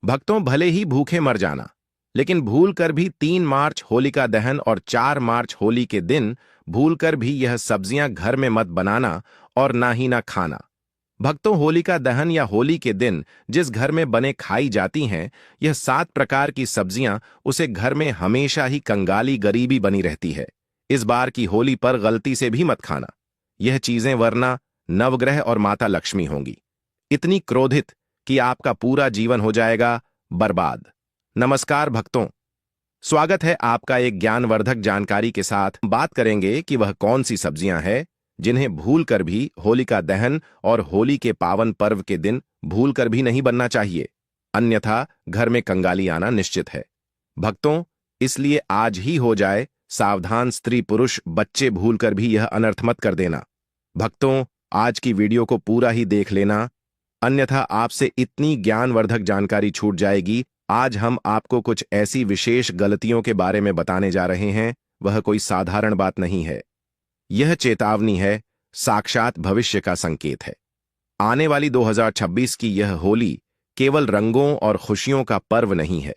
भक्तों, भले ही भूखे मर जाना, लेकिन भूल कर भी 3 मार्च होलिका दहन और 4 मार्च होली के दिन भूल कर भी यह सब्जियां घर में मत बनाना और ना ही ना खाना। भक्तों, होलिका दहन या होली के दिन जिस घर में बने खाई जाती हैं, यह 7 प्रकार की सब्जियां उसे घर में हमेशा ही कंगाली गरीबी बनी रहती है। इस बार की होली पर गलती से भी मत खाना यह चीजें, वरना नवग्रह और माता लक्ष्मी होंगी इतनी क्रोधित कि आपका पूरा जीवन हो जाएगा बर्बाद। नमस्कार भक्तों, स्वागत है आपका एक ज्ञानवर्धक जानकारी के साथ। बात करेंगे कि वह कौन सी सब्जियां हैं जिन्हें भूलकर भी होलिका दहन और होली के पावन पर्व के दिन भूलकर भी नहीं बनना चाहिए, अन्यथा घर में कंगाली आना निश्चित है। भक्तों, इसलिए आज ही हो जाए सावधान, स्त्री पुरुष बच्चे भूलकर भी यह अनर्थ मत कर देना। भक्तों, आज की वीडियो को पूरा ही देख लेना, अन्यथा आपसे इतनी ज्ञानवर्धक जानकारी छूट जाएगी। आज हम आपको कुछ ऐसी विशेष गलतियों के बारे में बताने जा रहे हैं, वह कोई साधारण बात नहीं है। यह चेतावनी है, साक्षात भविष्य का संकेत है। आने वाली 2026 की यह होली केवल रंगों और खुशियों का पर्व नहीं है,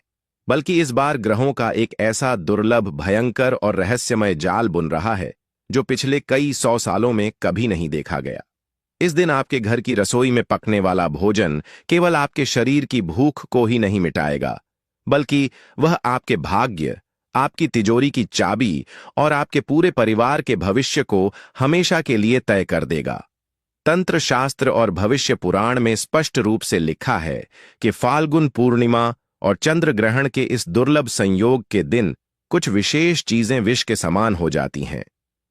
बल्कि इस बार ग्रहों का एक ऐसा दुर्लभ, भयंकर और रहस्यमय जाल बुन रहा है जो पिछले कई 100 सालों में कभी नहीं देखा गया। इस दिन आपके घर की रसोई में पकने वाला भोजन केवल आपके शरीर की भूख को ही नहीं मिटाएगा, बल्कि वह आपके भाग्य, आपकी तिजोरी की चाबी और आपके पूरे परिवार के भविष्य को हमेशा के लिए तय कर देगा। तंत्र शास्त्र और भविष्य पुराण में स्पष्ट रूप से लिखा है कि फाल्गुन पूर्णिमा और चंद्र ग्रहण के इस दुर्लभ संयोग के दिन कुछ विशेष चीजें विष के समान हो जाती हैं।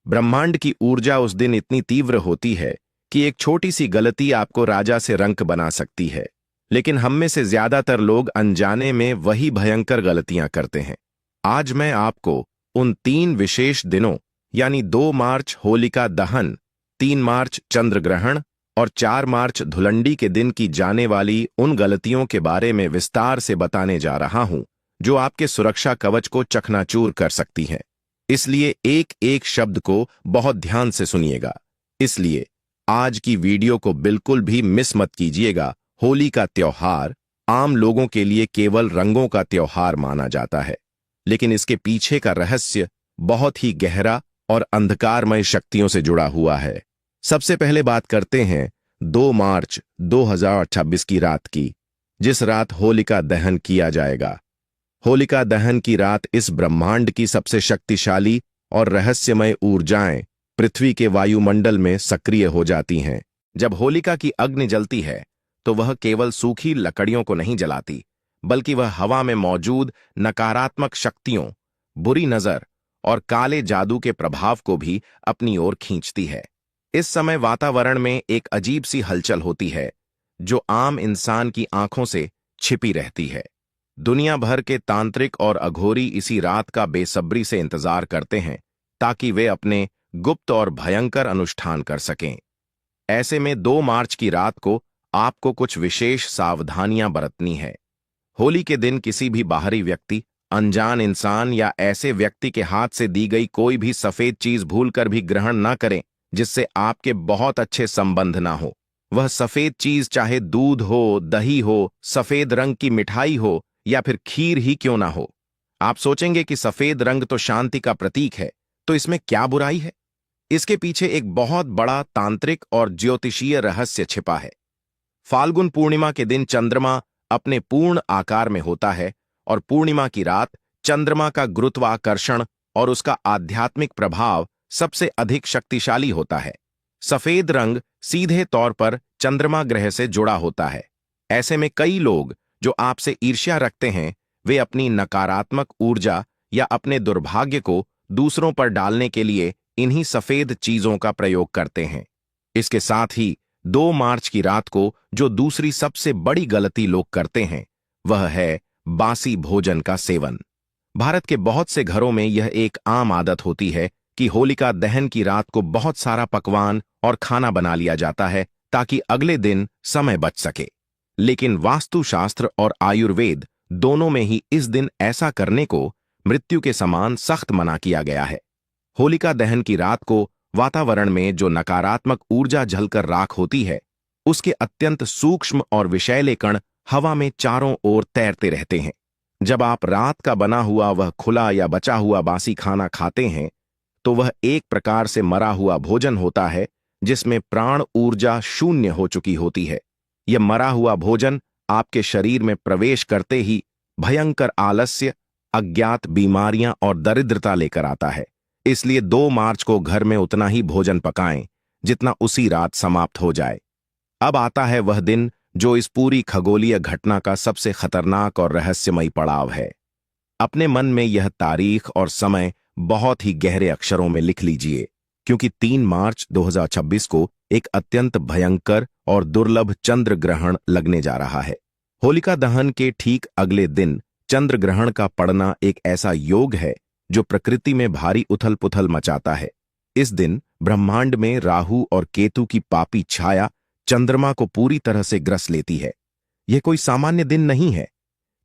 ब्रह्मांड की ऊर्जा उस दिन इतनी तीव्र होती है कि एक छोटी सी गलती आपको राजा से रंक बना सकती है, लेकिन हम में से ज्यादातर लोग अनजाने में वही भयंकर गलतियां करते हैं। आज मैं आपको उन 3 विशेष दिनों यानी 2 मार्च होलिका दहन, 3 मार्च चंद्र ग्रहण और 4 मार्च धुलंडी के दिन की जाने वाली उन गलतियों के बारे में विस्तार से बताने जा रहा हूं, जो आपके सुरक्षा कवच को चकनाचूर कर सकती हैं। इसलिए एक एक शब्द को बहुत ध्यान से सुनिएगा। इसलिए आज की वीडियो को बिल्कुल भी मिस मत कीजिएगा। होली का त्योहार आम लोगों के लिए केवल रंगों का त्योहार माना जाता है, लेकिन इसके पीछे का रहस्य बहुत ही गहरा और अंधकारमय शक्तियों से जुड़ा हुआ है। सबसे पहले बात करते हैं 2 मार्च 2026 की रात की, जिस रात होलिका दहन किया जाएगा। होलिका दहन की रात इस ब्रह्मांड की सबसे शक्तिशाली और रहस्यमय ऊर्जाएं पृथ्वी के वायुमंडल में सक्रिय हो जाती हैं। जब होलिका की अग्नि जलती है तो वह केवल सूखी लकड़ियों को नहीं जलाती, बल्कि वह हवा में मौजूद नकारात्मक शक्तियों, बुरी नजर और काले जादू के प्रभाव को भी अपनी ओर खींचती है। इस समय वातावरण में एक अजीब सी हलचल होती है जो आम इंसान की आंखों से छिपी रहती है। दुनिया भर के तांत्रिक और अघोरी इसी रात का बेसब्री से इंतजार करते हैं ताकि वे अपने गुप्त और भयंकर अनुष्ठान कर सकें। ऐसे में 2 मार्च की रात को आपको कुछ विशेष सावधानियां बरतनी है। होली के दिन किसी भी बाहरी व्यक्ति, अनजान इंसान या ऐसे व्यक्ति के हाथ से दी गई कोई भी सफेद चीज भूलकर भी ग्रहण ना करें जिससे आपके बहुत अच्छे संबंध ना हो। वह सफेद चीज चाहे दूध हो, दही हो, सफेद रंग की मिठाई हो या फिर खीर ही क्यों ना हो। आप सोचेंगे कि सफेद रंग तो शांति का प्रतीक है, तो इसमें क्या बुराई है? इसके पीछे एक बहुत बड़ा तांत्रिक और ज्योतिषीय रहस्य छिपा है। फाल्गुन पूर्णिमा के दिन चंद्रमा अपने पूर्ण आकार में होता है और पूर्णिमा की रात चंद्रमा का गुरुत्वाकर्षण और उसका आध्यात्मिक प्रभाव सबसे अधिक शक्तिशाली होता है। सफेद रंग सीधे तौर पर चंद्रमा ग्रह से जुड़ा होता है। ऐसे में कई लोग जो आपसे ईर्ष्या रखते हैं, वे अपनी नकारात्मक ऊर्जा या अपने दुर्भाग्य को दूसरों पर डालने के लिए इन्हीं सफेद चीजों का प्रयोग करते हैं। इसके साथ ही 2 मार्च की रात को जो दूसरी सबसे बड़ी गलती लोग करते हैं, वह है बासी भोजन का सेवन। भारत के बहुत से घरों में यह एक आम आदत होती है कि होलिका दहन की रात को बहुत सारा पकवान और खाना बना लिया जाता है ताकि अगले दिन समय बच सके। लेकिन वास्तुशास्त्र और आयुर्वेद दोनों में ही इस दिन ऐसा करने को मृत्यु के समान सख्त मना किया गया है। होलिका दहन की रात को वातावरण में जो नकारात्मक ऊर्जा जलकर राख होती है, उसके अत्यंत सूक्ष्म और विषैले कण हवा में चारों ओर तैरते रहते हैं। जब आप रात का बना हुआ वह खुला या बचा हुआ बासी खाना खाते हैं तो वह एक प्रकार से मरा हुआ भोजन होता है जिसमें प्राण ऊर्जा शून्य हो चुकी होती है। यह मरा हुआ भोजन आपके शरीर में प्रवेश करते ही भयंकर आलस्य, अज्ञात बीमारियां और दरिद्रता लेकर आता है। इसलिए 2 मार्च को घर में उतना ही भोजन पकाएं जितना उसी रात समाप्त हो जाए। अब आता है वह दिन जो इस पूरी खगोलीय घटना का सबसे खतरनाक और रहस्यमयी पड़ाव है। अपने मन में यह तारीख और समय बहुत ही गहरे अक्षरों में लिख लीजिए, क्योंकि 3 मार्च 2026 को एक अत्यंत भयंकर और दुर्लभ चंद्र ग्रहण लगने जा रहा है। होलिका दहन के ठीक अगले दिन चंद्र ग्रहण का पड़ना एक ऐसा योग है जो प्रकृति में भारी उथल पुथल मचाता है। इस दिन ब्रह्मांड में राहु और केतु की पापी छाया चंद्रमा को पूरी तरह से ग्रस लेती है। यह कोई सामान्य दिन नहीं है,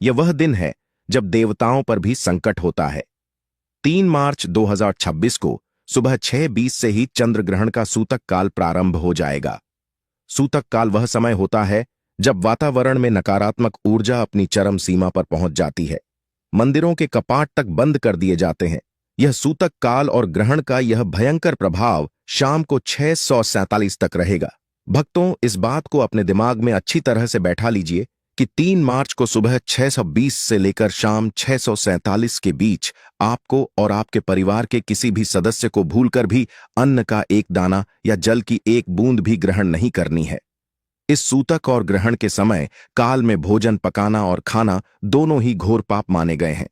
यह वह दिन है जब देवताओं पर भी संकट होता है। 3 मार्च 2026 को सुबह 6:20 से ही चंद्र ग्रहण का सूतक काल प्रारंभ हो जाएगा। सूतक काल वह समय होता है जब वातावरण में नकारात्मक ऊर्जा अपनी चरम सीमा पर पहुंच जाती है। मंदिरों के कपाट तक बंद कर दिए जाते हैं। यह सूतक काल और ग्रहण का यह भयंकर प्रभाव शाम को 6:47 तक रहेगा। भक्तों, इस बात को अपने दिमाग में अच्छी तरह से बैठा लीजिए कि 3 मार्च को सुबह 6:20 से लेकर शाम 6:47 के बीच आपको और आपके परिवार के किसी भी सदस्य को भूलकर भी अन्न का एक दाना या जल की एक बूंद भी ग्रहण नहीं करनी है। इस सूतक और ग्रहण के समय काल में भोजन पकाना और खाना दोनों ही घोर पाप माने गए हैं।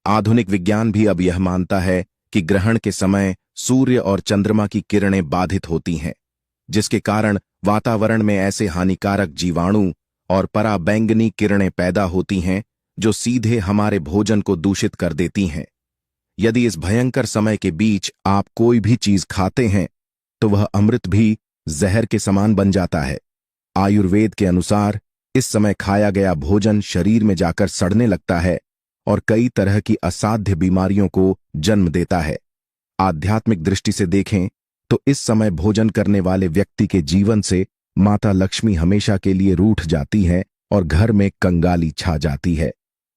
आधुनिक विज्ञान भी अब यह मानता है कि ग्रहण के समय सूर्य और चंद्रमा की किरणें बाधित होती हैं, जिसके कारण वातावरण में ऐसे हानिकारक जीवाणु और पराबैंगनी किरणें पैदा होती हैं जो सीधे हमारे भोजन को दूषित कर देती हैं। यदि इस भयंकर समय के बीच आप कोई भी चीज खाते हैं तो वह अमृत भी जहर के समान बन जाता है। आयुर्वेद के अनुसार इस समय खाया गया भोजन शरीर में जाकर सड़ने लगता है और कई तरह की असाध्य बीमारियों को जन्म देता है। आध्यात्मिक दृष्टि से देखें तो इस समय भोजन करने वाले व्यक्ति के जीवन से माता लक्ष्मी हमेशा के लिए रूठ जाती है और घर में कंगाली छा जाती है।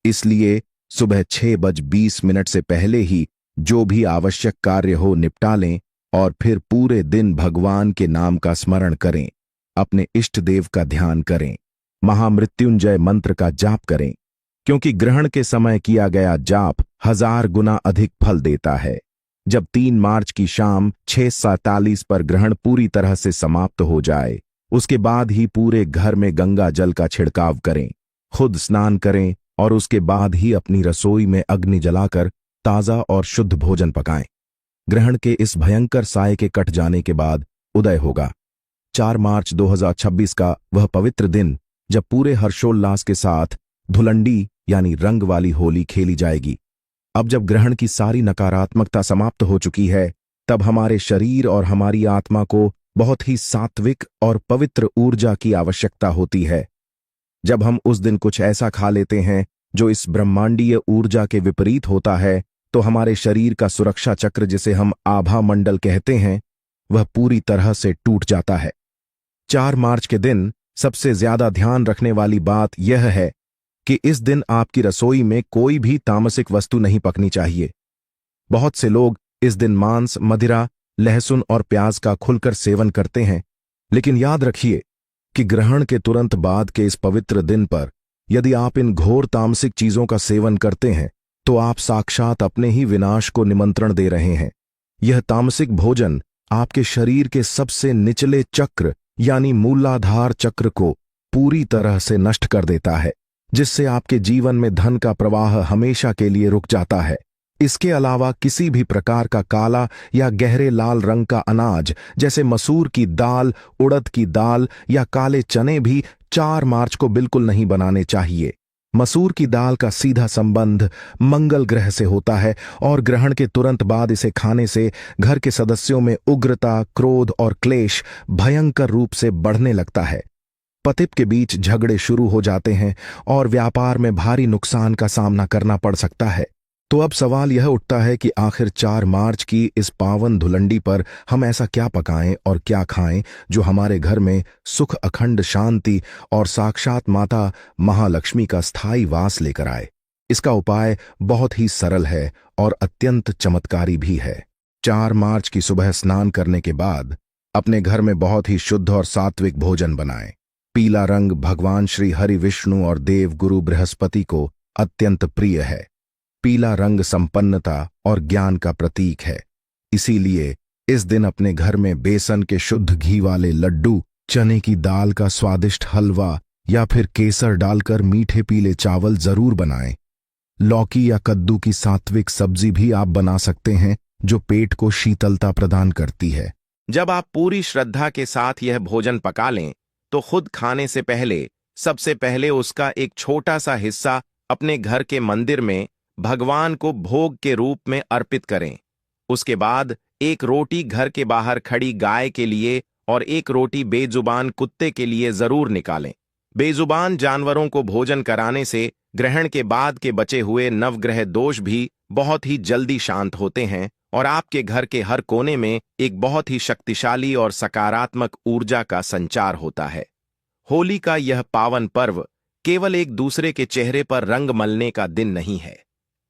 इसलिए सुबह 6:20 से पहले ही जो भी आवश्यक कार्य हो निपटा लें और फिर पूरे दिन भगवान के नाम का स्मरण करें, अपने इष्ट देव का ध्यान करें, महामृत्युंजय मंत्र का जाप करें, क्योंकि ग्रहण के समय किया गया जाप 1000 गुना अधिक फल देता है। जब 3 मार्च की शाम 6:47 पर ग्रहण पूरी तरह से समाप्त हो जाए, उसके बाद ही पूरे घर में गंगा जल का छिड़काव करें, खुद स्नान करें और उसके बाद ही अपनी रसोई में अग्नि जलाकर ताजा और शुद्ध भोजन पकाएं। ग्रहण के इस भयंकर साये के कट जाने के बाद उदय होगा 4 मार्च 2026 का वह पवित्र दिन, जब पूरे हर्षोल्लास के साथ धुलंडी यानी रंग वाली होली खेली जाएगी। अब जब ग्रहण की सारी नकारात्मकता समाप्त हो चुकी है, तब हमारे शरीर और हमारी आत्मा को बहुत ही सात्विक और पवित्र ऊर्जा की आवश्यकता होती है। जब हम उस दिन कुछ ऐसा खा लेते हैं जो इस ब्रह्मांडीय ऊर्जा के विपरीत होता है, तो हमारे शरीर का सुरक्षा चक्र, जिसे हम आभा मंडल कहते हैं, वह पूरी तरह से टूट जाता है। 4 मार्च के दिन सबसे ज्यादा ध्यान रखने वाली बात यह है कि इस दिन आपकी रसोई में कोई भी तामसिक वस्तु नहीं पकनी चाहिए। बहुत से लोग इस दिन मांस, मदिरा, लहसुन और प्याज का खुलकर सेवन करते हैं, लेकिन याद रखिए कि ग्रहण के तुरंत बाद के इस पवित्र दिन पर यदि आप इन घोर तामसिक चीजों का सेवन करते हैं तो आप साक्षात अपने ही विनाश को निमंत्रण दे रहे हैं। यह तामसिक भोजन आपके शरीर के सबसे निचले चक्र यानी मूलाधार चक्र को पूरी तरह से नष्ट कर देता है, जिससे आपके जीवन में धन का प्रवाह हमेशा के लिए रुक जाता है। इसके अलावा किसी भी प्रकार का काला या गहरे लाल रंग का अनाज जैसे मसूर की दाल, उड़द की दाल या काले चने भी 4 मार्च को बिल्कुल नहीं बनाने चाहिए। मसूर की दाल का सीधा संबंध मंगल ग्रह से होता है और ग्रहण के तुरंत बाद इसे खाने से घर के सदस्यों में उग्रता, क्रोध और क्लेश भयंकर रूप से बढ़ने लगता है। पतित के बीच झगड़े शुरू हो जाते हैं और व्यापार में भारी नुकसान का सामना करना पड़ सकता है। तो अब सवाल यह उठता है कि आखिर 4 मार्च की इस पावन धुलंडी पर हम ऐसा क्या पकाएं और क्या खाएं जो हमारे घर में सुख, अखंड शांति और साक्षात माता महालक्ष्मी का स्थायी वास लेकर आए। इसका उपाय बहुत ही सरल है और अत्यंत चमत्कारी भी है। 4 मार्च की सुबह स्नान करने के बाद अपने घर में बहुत ही शुद्ध और सात्विक भोजन बनाएं। पीला रंग भगवान श्री हरि विष्णु और देव गुरु बृहस्पति को अत्यंत प्रिय है। पीला रंग संपन्नता और ज्ञान का प्रतीक है। इसीलिए इस दिन अपने घर में बेसन के शुद्ध घी वाले लड्डू, चने की दाल का स्वादिष्ट हलवा या फिर केसर डालकर मीठे पीले चावल जरूर बनाएं। लौकी या कद्दू की सात्विक सब्जी भी आप बना सकते हैं जो पेट को शीतलता प्रदान करती है। जब आप पूरी श्रद्धा के साथ यह भोजन पका लें तो खुद खाने से पहले सबसे पहले उसका एक छोटा सा हिस्सा अपने घर के मंदिर में भगवान को भोग के रूप में अर्पित करें। उसके बाद एक रोटी घर के बाहर खड़ी गाय के लिए और एक रोटी बेजुबान कुत्ते के लिए जरूर निकालें। बेजुबान जानवरों को भोजन कराने से ग्रहण के बाद के बचे हुए नवग्रह दोष भी बहुत ही जल्दी शांत होते हैं और आपके घर के हर कोने में एक बहुत ही शक्तिशाली और सकारात्मक ऊर्जा का संचार होता है। होली का यह पावन पर्व केवल एक दूसरे के चेहरे पर रंग मलने का दिन नहीं है।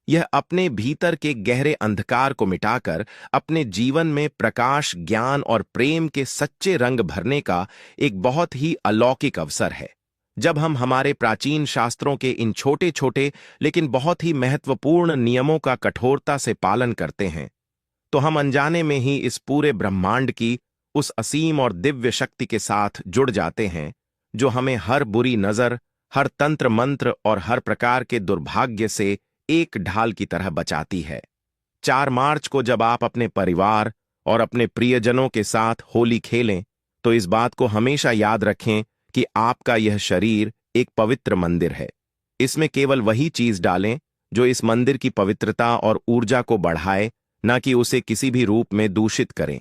यह अपने भीतर के गहरे अंधकार को मिटाकर अपने जीवन में प्रकाश, ज्ञान और प्रेम के सच्चे रंग भरने का एक बहुत ही अलौकिक अवसर है। जब हम हमारे प्राचीन शास्त्रों के इन छोटे छोटे लेकिन बहुत ही महत्वपूर्ण नियमों का कठोरता से पालन करते हैं तो हम अनजाने में ही इस पूरे ब्रह्मांड की उस असीम और दिव्य शक्ति के साथ जुड़ जाते हैं जो हमें हर बुरी नजर, हर तंत्र मंत्र और हर प्रकार के दुर्भाग्य से एक ढाल की तरह बचाती है। 4 मार्च को जब आप अपने परिवार और अपने प्रियजनों के साथ होली खेलें तो इस बात को हमेशा याद रखें कि आपका यह शरीर एक पवित्र मंदिर है। इसमें केवल वही चीज डालें जो इस मंदिर की पवित्रता और ऊर्जा को बढ़ाए, न कि उसे किसी भी रूप में दूषित करें।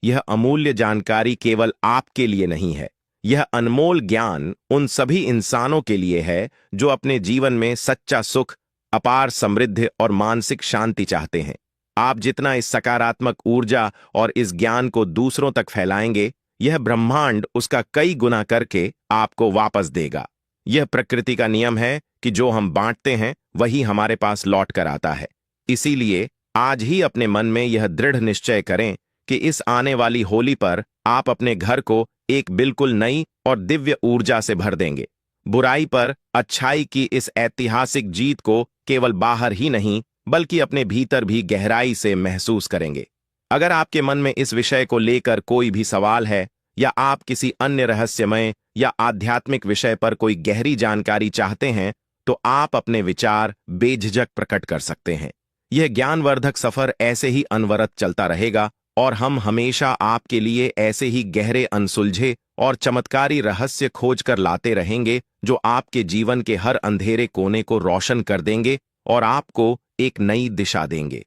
यह अमूल्य जानकारी केवल आपके लिए नहीं है, यह अनमोल ज्ञान उन सभी इंसानों के लिए है जो अपने जीवन में सच्चा सुख, अपार समृद्धि और मानसिक शांति चाहते हैं। आप जितना इस सकारात्मक ऊर्जा और इस ज्ञान को दूसरों तक फैलाएंगे, यह ब्रह्मांड उसका कई गुना करके आपको वापस देगा। यह प्रकृति का नियम है कि जो हम बांटते हैं वही हमारे पास लौट कर आता है। इसीलिए आज ही अपने मन में यह दृढ़ निश्चय करें कि इस आने वाली होली पर आप अपने घर को एक बिल्कुल नई और दिव्य ऊर्जा से भर देंगे। बुराई पर अच्छाई की इस ऐतिहासिक जीत को केवल बाहर ही नहीं बल्कि अपने भीतर भी गहराई से महसूस करेंगे। अगर आपके मन में इस विषय को लेकर कोई भी सवाल है या आप किसी अन्य रहस्यमय या आध्यात्मिक विषय पर कोई गहरी जानकारी चाहते हैं तो आप अपने विचार बेझिझक प्रकट कर सकते हैं। यह ज्ञानवर्धक सफर ऐसे ही अनवरत चलता रहेगा और हम हमेशा आपके लिए ऐसे ही गहरे, अनसुलझे और चमत्कारी रहस्य खोज कर लाते रहेंगे जो आपके जीवन के हर अंधेरे कोने को रोशन कर देंगे और आपको एक नई दिशा देंगे।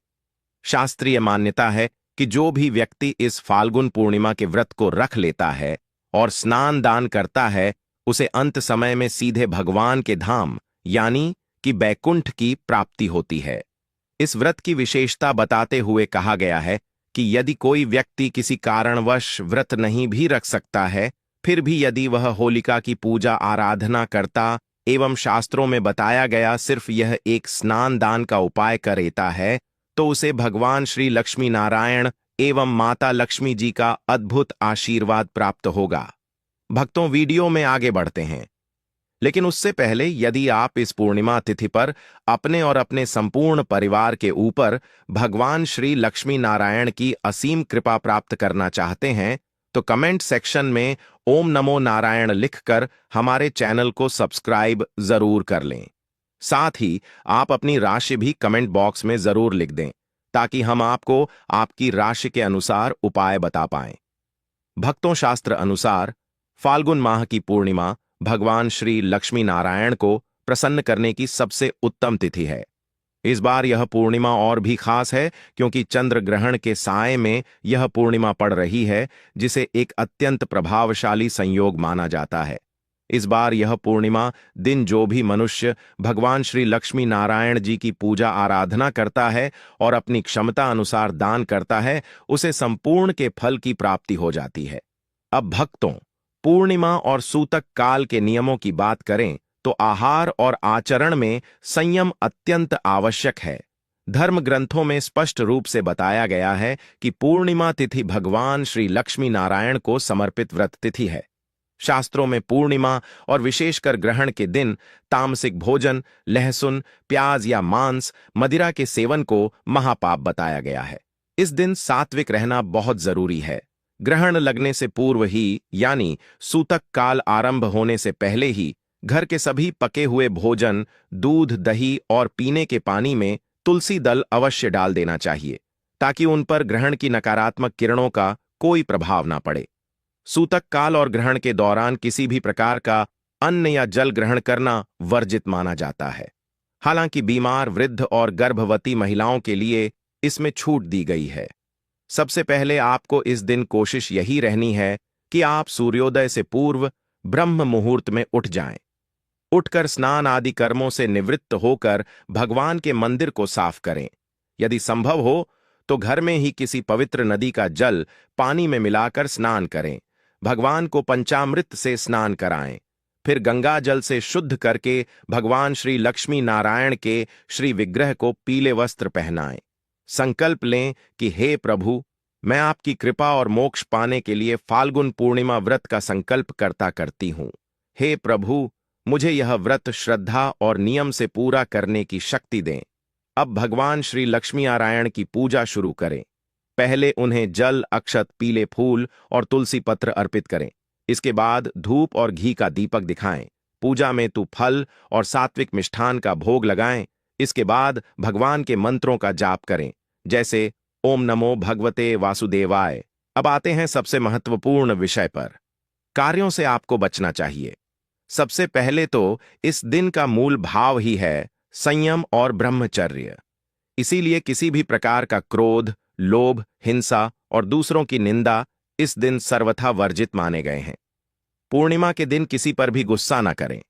शास्त्रीय मान्यता है कि जो भी व्यक्ति इस फाल्गुन पूर्णिमा के व्रत को रख लेता है और स्नान दान करता है, उसे अंत समय में सीधे भगवान के धाम यानी कि बैकुंठ की प्राप्ति होती है। इस व्रत की विशेषता बताते हुए कहा गया है कि यदि कोई व्यक्ति किसी कारणवश व्रत नहीं भी रख सकता है, फिर भी यदि वह होलिका की पूजा आराधना करता एवं शास्त्रों में बताया गया सिर्फ यह एक स्नान दान का उपाय करेता है तो उसे भगवान श्री लक्ष्मी नारायण एवं माता लक्ष्मी जी का अद्भुत आशीर्वाद प्राप्त होगा। भक्तों, वीडियो में आगे बढ़ते हैं, लेकिन उससे पहले यदि आप इस पूर्णिमा तिथि पर अपने और अपने संपूर्ण परिवार के ऊपर भगवान श्री लक्ष्मी नारायण की असीम कृपा प्राप्त करना चाहते हैं तो कमेंट सेक्शन में ओम नमो नारायण लिखकर हमारे चैनल को सब्सक्राइब जरूर कर लें। साथ ही आप अपनी राशि भी कमेंट बॉक्स में जरूर लिख दें ताकि हम आपको आपकी राशि के अनुसार उपाय बता पाएं। भक्तों, शास्त्र अनुसार फाल्गुन माह की पूर्णिमा भगवान श्री लक्ष्मी नारायण को प्रसन्न करने की सबसे उत्तम तिथि है। इस बार यह पूर्णिमा और भी खास है क्योंकि चंद्र ग्रहण के साए में यह पूर्णिमा पड़ रही है, जिसे एक अत्यंत प्रभावशाली संयोग माना जाता है। इस बार यह पूर्णिमा दिन जो भी मनुष्य भगवान श्री लक्ष्मी नारायण जी की पूजा आराधना करता है और अपनी क्षमता अनुसार दान करता है, उसे संपूर्ण के फल की प्राप्ति हो जाती है। अब भक्तों, पूर्णिमा और सूतक काल के नियमों की बात करें तो आहार और आचरण में संयम अत्यंत आवश्यक है। धर्म ग्रंथों में स्पष्ट रूप से बताया गया है कि पूर्णिमा तिथि भगवान श्री लक्ष्मी नारायण को समर्पित व्रत तिथि है। शास्त्रों में पूर्णिमा और विशेषकर ग्रहण के दिन तामसिक भोजन, लहसुन, प्याज या मांस, मदिरा के सेवन को महापाप बताया गया है। इस दिन सात्विक रहना बहुत जरूरी है। ग्रहण लगने से पूर्व ही यानी सूतक काल आरंभ होने से पहले ही घर के सभी पके हुए भोजन, दूध, दही और पीने के पानी में तुलसी दल अवश्य डाल देना चाहिए ताकि उन पर ग्रहण की नकारात्मक किरणों का कोई प्रभाव ना पड़े। सूतक काल और ग्रहण के दौरान किसी भी प्रकार का अन्न या जल ग्रहण करना वर्जित माना जाता है। हालांकि बीमार, वृद्ध और गर्भवती महिलाओं के लिए इसमें छूट दी गई है। सबसे पहले आपको इस दिन कोशिश यही रहनी है कि आप सूर्योदय से पूर्व ब्रह्म मुहूर्त में उठ जाएं। उठकर स्नान आदि कर्मों से निवृत्त होकर भगवान के मंदिर को साफ करें। यदि संभव हो तो घर में ही किसी पवित्र नदी का जल पानी में मिलाकर स्नान करें। भगवान को पंचामृत से स्नान कराएं। फिर गंगा जल से शुद्ध करके भगवान श्री लक्ष्मी नारायण के श्री विग्रह को पीले वस्त्र पहनाएं। संकल्प लें कि हे प्रभु, मैं आपकी कृपा और मोक्ष पाने के लिए फाल्गुन पूर्णिमा व्रत का संकल्प करती हूं। हे प्रभु, मुझे यह व्रत श्रद्धा और नियम से पूरा करने की शक्ति दें। अब भगवान श्री लक्ष्मी नारायण की पूजा शुरू करें। पहले उन्हें जल, अक्षत, पीले फूल और तुलसी पत्र अर्पित करें। इसके बाद धूप और घी का दीपक दिखाएं। पूजा में तो फल और सात्विक मिष्ठान का भोग लगाएं। इसके बाद भगवान के मंत्रों का जाप करें, जैसे ओम नमो भगवते वासुदेवाय। अब आते हैं सबसे महत्वपूर्ण विषय पर। कार्यों से आपको बचना चाहिए। सबसे पहले तो इस दिन का मूल भाव ही है संयम और ब्रह्मचर्य। इसीलिए किसी भी प्रकार का क्रोध, लोभ, हिंसा और दूसरों की निंदा इस दिन सर्वथा वर्जित माने गए हैं। पूर्णिमा के दिन किसी पर भी गुस्सा न करें।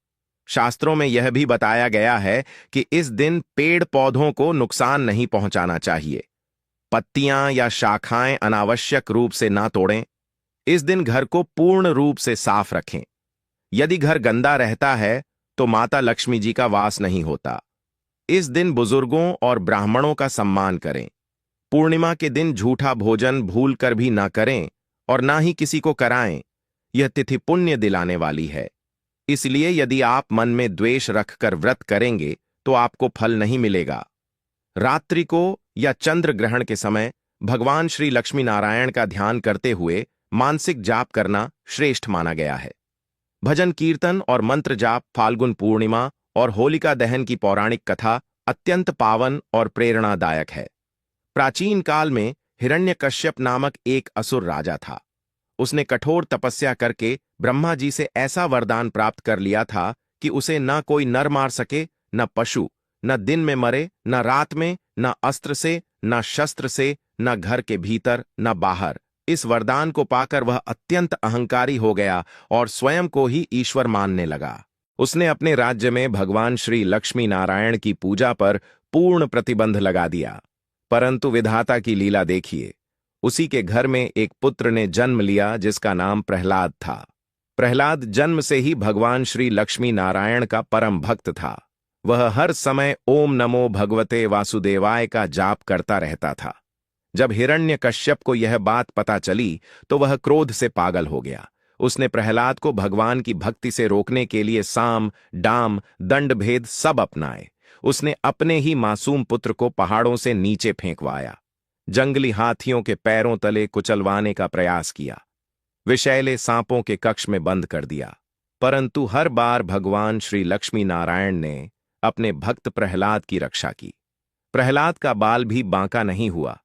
शास्त्रों में यह भी बताया गया है कि इस दिन पेड़ पौधों को नुकसान नहीं पहुंचाना चाहिए। पत्तियां या शाखाएं अनावश्यक रूप से ना तोड़ें। इस दिन घर को पूर्ण रूप से साफ रखें। यदि घर गंदा रहता है तो माता लक्ष्मी जी का वास नहीं होता। इस दिन बुजुर्गों और ब्राह्मणों का सम्मान करें। पूर्णिमा के दिन झूठा भोजन भूल कर भी ना करें और ना ही किसी को कराएं। यह तिथि पुण्य दिलाने वाली है। इसलिए यदि आप मन में द्वेष रखकर व्रत करेंगे तो आपको फल नहीं मिलेगा। रात्रि को या चंद्र ग्रहण के समय भगवान श्री लक्ष्मी नारायण का ध्यान करते हुए मानसिक जाप करना श्रेष्ठ माना गया है। भजन कीर्तन और मंत्र जाप फाल्गुन पूर्णिमा और होलिका दहन की पौराणिक कथा अत्यंत पावन और प्रेरणादायक है। प्राचीन काल में हिरण्यकश्यप नामक एक असुर राजा था। उसने कठोर तपस्या करके ब्रह्मा जी से ऐसा वरदान प्राप्त कर लिया था कि उसे न कोई नर मार सके, न पशु, न दिन में मरे, न रात में, न अस्त्र से, न शस्त्र से, न घर के भीतर, न बाहर। इस वरदान को पाकर वह अत्यंत अहंकारी हो गया और स्वयं को ही ईश्वर मानने लगा। उसने अपने राज्य में भगवान श्री लक्ष्मी नारायण की पूजा पर पूर्ण प्रतिबंध लगा दिया। परंतु विधाता की लीला देखिए, उसी के घर में एक पुत्र ने जन्म लिया जिसका नाम प्रहलाद था। प्रहलाद जन्म से ही भगवान श्री लक्ष्मी नारायण का परम भक्त था। वह हर समय ओम नमो भगवते वासुदेवाय का जाप करता रहता था। जब हिरण्यकश्यप को यह बात पता चली तो वह क्रोध से पागल हो गया। उसने प्रहलाद को भगवान की भक्ति से रोकने के लिए साम, डाम, दंड भेद सब अपनाए। उसने अपने ही मासूम पुत्र को पहाड़ों से नीचे फेंकवाया, जंगली हाथियों के पैरों तले कुचलवाने का प्रयास किया, विषैले सांपों के कक्ष में बंद कर दिया। परंतु हर बार भगवान श्री लक्ष्मी नारायण ने अपने भक्त प्रहलाद की रक्षा की। प्रहलाद का बाल भी बांका नहीं हुआ।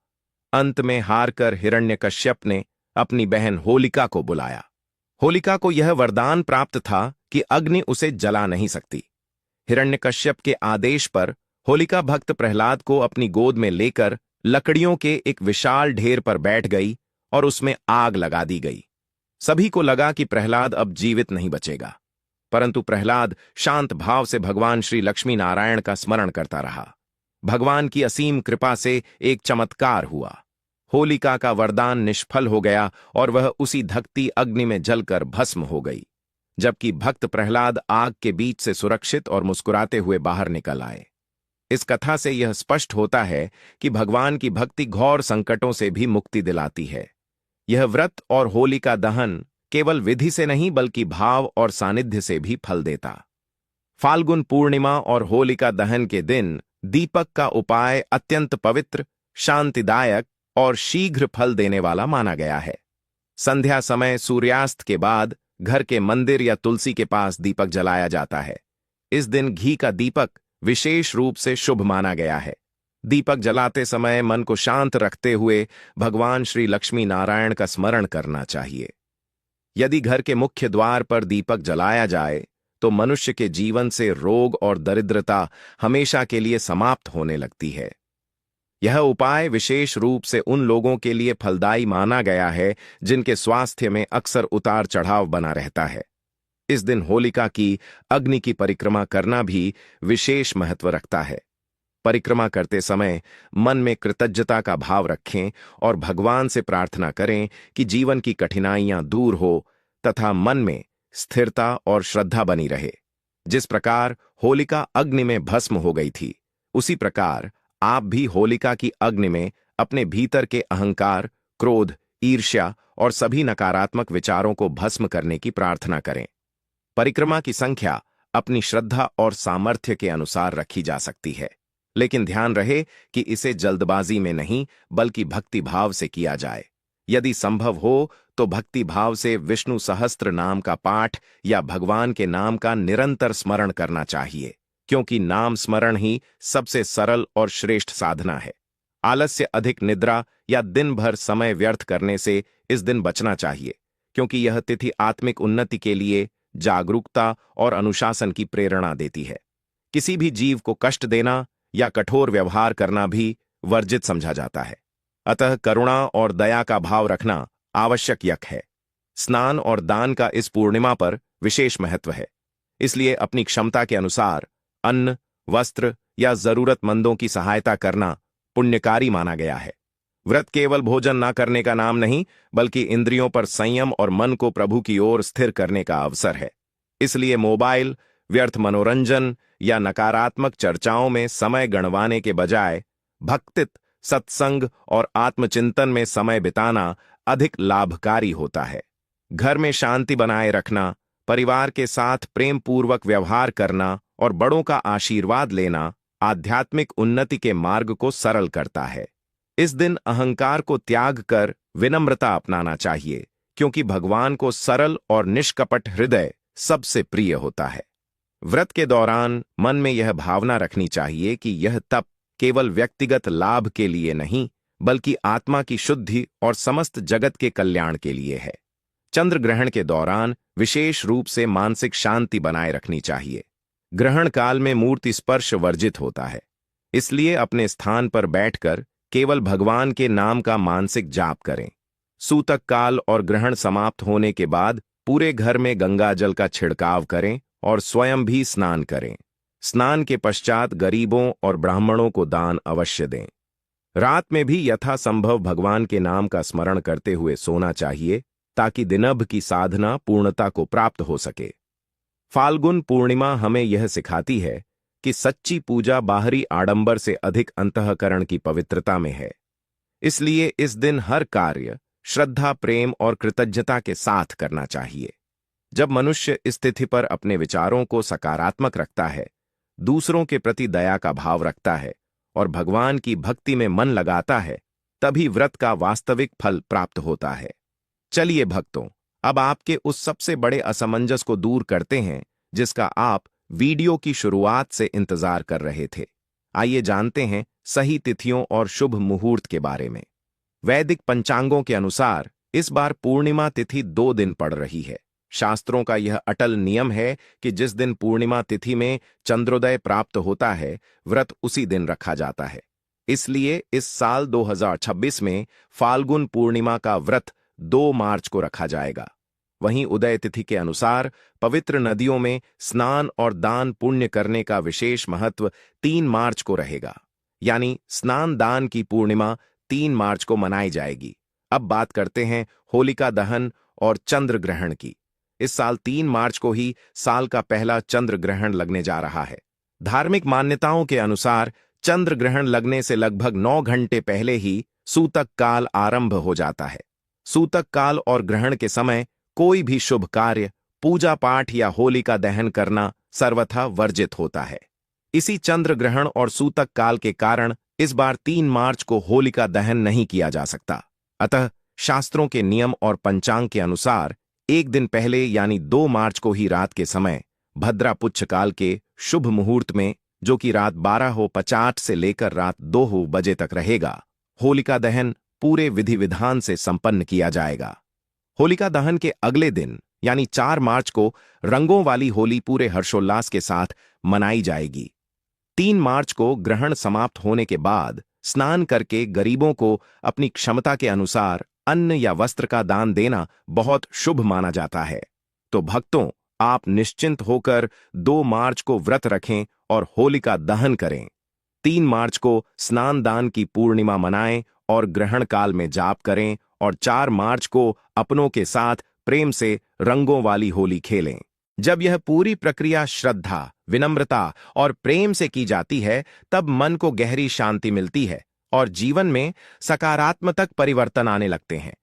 अंत में हारकर हिरण्यकश्यप ने अपनी बहन होलिका को बुलाया। होलिका को यह वरदान प्राप्त था कि अग्नि उसे जला नहीं सकती। हिरण्यकश्यप के आदेश पर होलिका भक्त प्रहलाद को अपनी गोद में लेकर लकड़ियों के एक विशाल ढेर पर बैठ गई और उसमें आग लगा दी गई। सभी को लगा कि प्रहलाद अब जीवित नहीं बचेगा। परंतु प्रहलाद शांत भाव से भगवान श्री लक्ष्मी नारायण का स्मरण करता रहा। भगवान की असीम कृपा से एक चमत्कार हुआ। होलिका का वरदान निष्फल हो गया और वह उसी धकती अग्नि में जलकर भस्म हो गई, जबकि भक्त प्रहलाद आग के बीच से सुरक्षित और मुस्कुराते हुए बाहर निकल आए। इस कथा से यह स्पष्ट होता है कि भगवान की भक्ति घोर संकटों से भी मुक्ति दिलाती है। यह व्रत और होलिका दहन केवल विधि से नहीं बल्कि भाव और सानिध्य से भी फल देता। फाल्गुन पूर्णिमा और होलिका दहन के दिन दीपक का उपाय अत्यंत पवित्र, शांतिदायक और शीघ्र फल देने वाला माना गया है। संध्या समय सूर्यास्त के बाद घर के मंदिर या तुलसी के पास दीपक जलाया जाता है। इस दिन घी का दीपक विशेष रूप से शुभ माना गया है। दीपक जलाते समय मन को शांत रखते हुए भगवान श्री लक्ष्मी नारायण का स्मरण करना चाहिए। यदि घर के मुख्य द्वार पर दीपक जलाया जाए तो मनुष्य के जीवन से रोग और दरिद्रता हमेशा के लिए समाप्त होने लगती है। यह उपाय विशेष रूप से उन लोगों के लिए फलदायी माना गया है जिनके स्वास्थ्य में अक्सर उतार चढ़ाव बना रहता है। इस दिन होलिका की अग्नि की परिक्रमा करना भी विशेष महत्व रखता है। परिक्रमा करते समय मन में कृतज्ञता का भाव रखें और भगवान से प्रार्थना करें कि जीवन की कठिनाइयां दूर हो तथा मन में स्थिरता और श्रद्धा बनी रहे। जिस प्रकार होलिका अग्नि में भस्म हो गई थी, उसी प्रकार आप भी होलिका की अग्नि में अपने भीतर के अहंकार, क्रोध, ईर्ष्या और सभी नकारात्मक विचारों को भस्म करने की प्रार्थना करें। परिक्रमा की संख्या अपनी श्रद्धा और सामर्थ्य के अनुसार रखी जा सकती है, लेकिन ध्यान रहे कि इसे जल्दबाजी में नहीं बल्कि भक्ति भाव से किया जाए। यदि संभव हो तो भक्ति भाव से विष्णु सहस्त्र नाम का पाठ या भगवान के नाम का निरंतर स्मरण करना चाहिए, क्योंकि नाम स्मरण ही सबसे सरल और श्रेष्ठ साधना है। आलस्य, अधिक निद्रा या दिन भर समय व्यर्थ करने से इस दिन बचना चाहिए, क्योंकि यह तिथि आत्मिक उन्नति के लिए जागरूकता और अनुशासन की प्रेरणा देती है। किसी भी जीव को कष्ट देना या कठोर व्यवहार करना भी वर्जित समझा जाता है। अतः करुणा और दया का भाव रखना आवश्यक यक है। स्नान और दान का इस पूर्णिमा पर विशेष महत्व है, इसलिए अपनी क्षमता के अनुसार अन्न, वस्त्र या जरूरतमंदों की सहायता करना पुण्यकारी माना गया है। व्रत केवल भोजन ना करने का नाम नहीं, बल्कि इंद्रियों पर संयम और मन को प्रभु की ओर स्थिर करने का अवसर है। इसलिए मोबाइल, व्यर्थ मनोरंजन या नकारात्मक चर्चाओं में समय गंवाने के बजाय भक्तित, सत्संग और आत्मचिंतन में समय बिताना अधिक लाभकारी होता है। घर में शांति बनाए रखना, परिवार के साथ प्रेम पूर्वक व्यवहार करना और बड़ों का आशीर्वाद लेना आध्यात्मिक उन्नति के मार्ग को सरल करता है। इस दिन अहंकार को त्याग कर विनम्रता अपनाना चाहिए, क्योंकि भगवान को सरल और निष्कपट हृदय सबसे प्रिय होता है। व्रत के दौरान मन में यह भावना रखनी चाहिए कि यह तप केवल व्यक्तिगत लाभ के लिए नहीं, बल्कि आत्मा की शुद्धि और समस्त जगत के कल्याण के लिए है। चंद्र ग्रहण के दौरान विशेष रूप से मानसिक शांति बनाए रखनी चाहिए। ग्रहण काल में मूर्ति स्पर्श वर्जित होता है, इसलिए अपने स्थान पर बैठकर केवल भगवान के नाम का मानसिक जाप करें। सूतक काल और ग्रहण समाप्त होने के बाद पूरे घर में गंगा जल का छिड़काव करें और स्वयं भी स्नान करें। स्नान के पश्चात गरीबों और ब्राह्मणों को दान अवश्य दें। रात में भी यथासंभव भगवान के नाम का स्मरण करते हुए सोना चाहिए, ताकि दिनभ की साधना पूर्णता को प्राप्त हो सके। फाल्गुन पूर्णिमा हमें यह सिखाती है कि सच्ची पूजा बाहरी आडंबर से अधिक अंतःकरण की पवित्रता में है। इसलिए इस दिन हर कार्य श्रद्धा, प्रेम और कृतज्ञता के साथ करना चाहिए। जब मनुष्य इस तिथि पर अपने विचारों को सकारात्मक रखता है, दूसरों के प्रति दया का भाव रखता है और भगवान की भक्ति में मन लगाता है, तभी व्रत का वास्तविक फल प्राप्त होता है। चलिए भक्तों, अब आपके उस सबसे बड़े असमंजस को दूर करते हैं जिसका आप वीडियो की शुरुआत से इंतजार कर रहे थे। आइए जानते हैं सही तिथियों और शुभ मुहूर्त के बारे में। वैदिक पंचांगों के अनुसार इस बार पूर्णिमा तिथि 2 दिन पड़ रही है। शास्त्रों का यह अटल नियम है कि जिस दिन पूर्णिमा तिथि में चंद्रोदय प्राप्त होता है, व्रत उसी दिन रखा जाता है। इसलिए इस साल 2026 में फाल्गुन पूर्णिमा का व्रत 2 मार्च को रखा जाएगा। वहीं उदय तिथि के अनुसार पवित्र नदियों में स्नान और दान पुण्य करने का विशेष महत्व 3 मार्च को रहेगा, यानी स्नान दान की पूर्णिमा 3 मार्च को मनाई जाएगी। अब बात करते हैं होलिका दहन और चंद्र ग्रहण की। इस साल 3 मार्च को ही साल का पहला चंद्र ग्रहण लगने जा रहा है। धार्मिक मान्यताओं के अनुसार चंद्र ग्रहण लगने से लगभग 9 घंटे पहले ही सूतक काल आरंभ हो जाता है। सूतक काल और ग्रहण के समय कोई भी शुभ कार्य, पूजा पाठ या होलिका दहन करना सर्वथा वर्जित होता है। इसी चंद्र ग्रहण और सूतक काल के कारण इस बार 3 मार्च को होलिका दहन नहीं किया जा सकता। अतः शास्त्रों के नियम और पंचांग के अनुसार एक दिन पहले यानी 2 मार्च को ही रात के समय भद्रा पुच्छ काल के शुभ मुहूर्त में, जो कि रात 12:50 से लेकर रात 2 बजे तक रहेगा, होलिका दहन पूरे विधि विधान से संपन्न किया जाएगा। होलिका दहन के अगले दिन यानी 4 मार्च को रंगों वाली होली पूरे हर्षोल्लास के साथ मनाई जाएगी। 3 मार्च को ग्रहण समाप्त होने के बाद स्नान करके गरीबों को अपनी क्षमता के अनुसार अन्न या वस्त्र का दान देना बहुत शुभ माना जाता है। तो भक्तों, आप निश्चिंत होकर 2 मार्च को व्रत रखें और होलिका दहन करें। 3 मार्च को स्नान दान की पूर्णिमा मनाएं और ग्रहण काल में जाप करें और 4 मार्च को अपनों के साथ प्रेम से रंगों वाली होली खेलें। जब यह पूरी प्रक्रिया श्रद्धा, विनम्रता और प्रेम से की जाती है, तब मन को गहरी शांति मिलती है और जीवन में सकारात्मक परिवर्तन आने लगते हैं।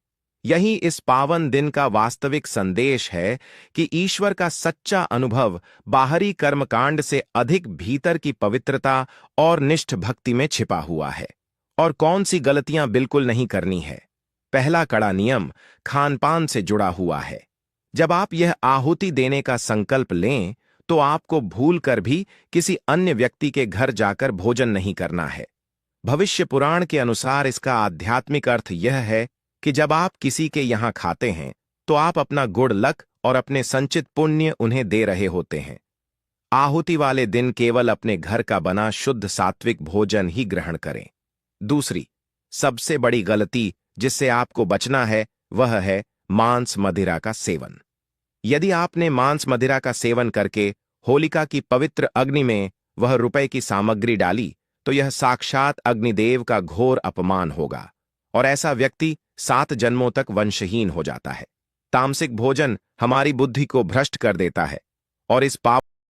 यही इस पावन दिन का वास्तविक संदेश है कि ईश्वर का सच्चा अनुभव बाहरी कर्मकांड से अधिक भीतर की पवित्रता और निष्ठ भक्ति में छिपा हुआ है। और कौन सी गलतियां बिल्कुल नहीं करनी है। पहला कड़ा नियम खान पान से जुड़ा हुआ है। जब आप यह आहुति देने का संकल्प लें, तो आपको भूल कर भी किसी अन्य व्यक्ति के घर जाकर भोजन नहीं करना है। भविष्य पुराण के अनुसार इसका आध्यात्मिक अर्थ यह है कि जब आप किसी के यहां खाते हैं, तो आप अपना गुड लक और अपने संचित पुण्य उन्हें दे रहे होते हैं। आहुति वाले दिन केवल अपने घर का बना शुद्ध सात्विक भोजन ही ग्रहण करें। दूसरी सबसे बड़ी गलती जिससे आपको बचना है, वह है मांस मदिरा का सेवन। यदि आपने मांस मदिरा का सेवन करके होलिका की पवित्र अग्नि में वह रुपए की सामग्री डाली, तो यह साक्षात अग्निदेव का घोर अपमान होगा और ऐसा व्यक्ति 7 जन्मों तक वंशहीन हो जाता है। तामसिक भोजन हमारी बुद्धि को भ्रष्ट कर देता है और इस पाप